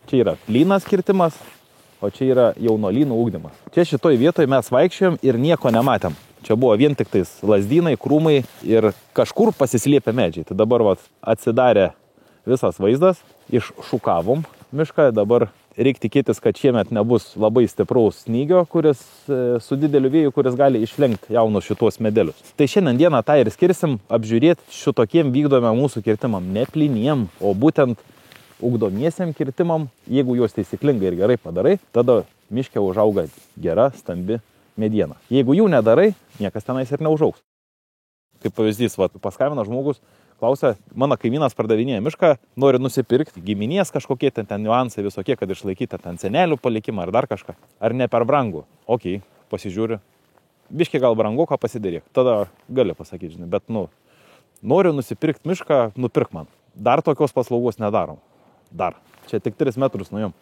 Čia yra lynas kirtimas, o čia yra jaunolynų ugdymas. Čia šitoj vietoje mes vaikščiojom ir nieko nematėm. Čia buvo vien tik tais lazdynai, krūmai ir kažkur pasislėpę medžiai. Tai dabar atsidarė visas vaizdas, iššukavom mišką, dabar reikia tikėtis, kad šiemet nebus labai stipraus snygio, kuris su dideliu vėju, kuris gali išlenkti jaunus šitos medelius. Tai šiandien dieną tą ir skirsim apžiūrėti šitokiem vykdome mūsų kirtimam, ne pliniem, o būtent ugdomiesiam kirtimam. Jeigu juos taisyklingai ir gerai padarai, tada miške užauga gera, stambi mediena. Jeigu jų nedarai, niekas tenais ir neužaugs. Kaip pavyzdys, paskambino žmogus, klausia, mano kaimynas pardavinėja mišką, nori nusipirkti, giminės kažkokie ten niuansai visokie, kad išlaikyti ten senelių palikimą ar dar kažką. Ar ne per brangu? Ok, pasižiūri. Biški gal brangu, ką pasidaryk. Tada gali pasakyti, žinai, bet noriu nusipirkti mišką, nupirk man. Dar tokios paslaugos nedarom. Dar. Čia tik 3 metrus nuėjom.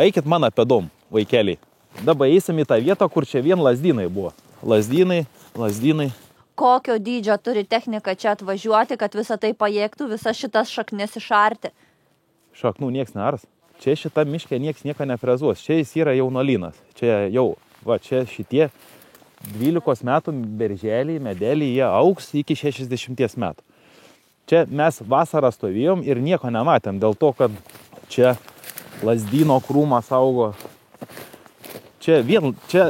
Eikit man apėdom, vaikeliai. Dabar eisim į tą vietą, kur čia vien lazdynai buvo. Lazdynai. Kokio dydžio turi technika čia atvažiuoti, kad visą tai pajėgtų, visas šitas šaknis išarti? Šaknų nieks nears. Čia šita miškė nieks nieko nefrezuos. Čia jis yra jaunolynas. Čia jau, čia šitie 12 metų berželiai, medeliai, jie augs iki 60 metų. Čia mes vasarą stovėjom ir nieko nematėm, dėl to, kad čia lazdyno krūmas augo. Čia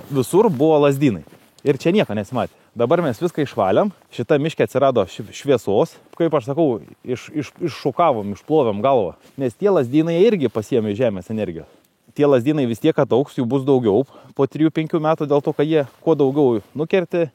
visur buvo lazdynai ir čia nieko nesimatė. Dabar mes viską išvalėm, šita miškė atsirado šviesos, kaip aš sakau, iššukavom, išplovėm galvą, nes tie lazdynai irgi pasiėmė žemės energijos. Tie lazdynai vis tiek ataugs, jų bus daugiau po 3-5 metų, dėl to, kad jie kuo daugiau nukerti,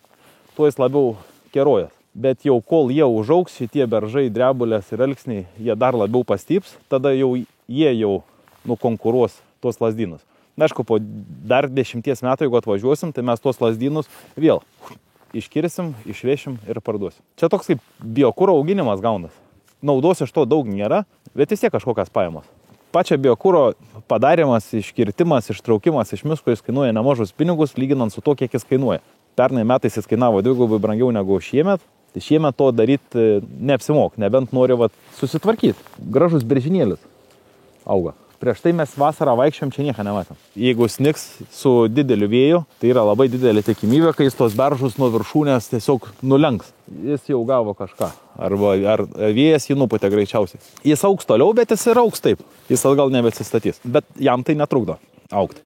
tuo jis labiau kerojas. Bet jau kol jie užaugs, šitie beržai, drebulės ir elksniai, jie dar labiau pastyps, tada jie nukonkuruos tuos lazdynus. Na, aišku, po dar 10 metų, jeigu atvažiuosim, tai mes tuos lazdynus vėl iškirsim, išvešim ir parduosim. Čia toks kaip biokuro auginimas gaunas. Naudos iš to daug nėra, bet vis tiek kažkokias pajamos. Pačia biokuro padarimas, iškirtimas, ištraukimas iš miško jis kainuoja nemažus pinigus, lyginant su to, kiek jis kainuoja. Pernai metais jis kainavo 2 brangiau negu šiemet, tai šiemet to daryti neapsimok, nebent nori susitvarkyti. Gražus beržynėlis auga. Prieš tai mes vasarą vaikščiom, čia nieko nematėm. Jeigu snigs su dideliu vėju, tai yra labai didelė tikimybė, kai jis tos beržus nuo viršūnės tiesiog nulenks. Jis jau gavo kažką. Ar vėjas jį nupūtė greičiausiai. Jis augs toliau, bet jis ir augs taip. Jis atgal nebeatsistatys. Bet jam tai netrukdo augti.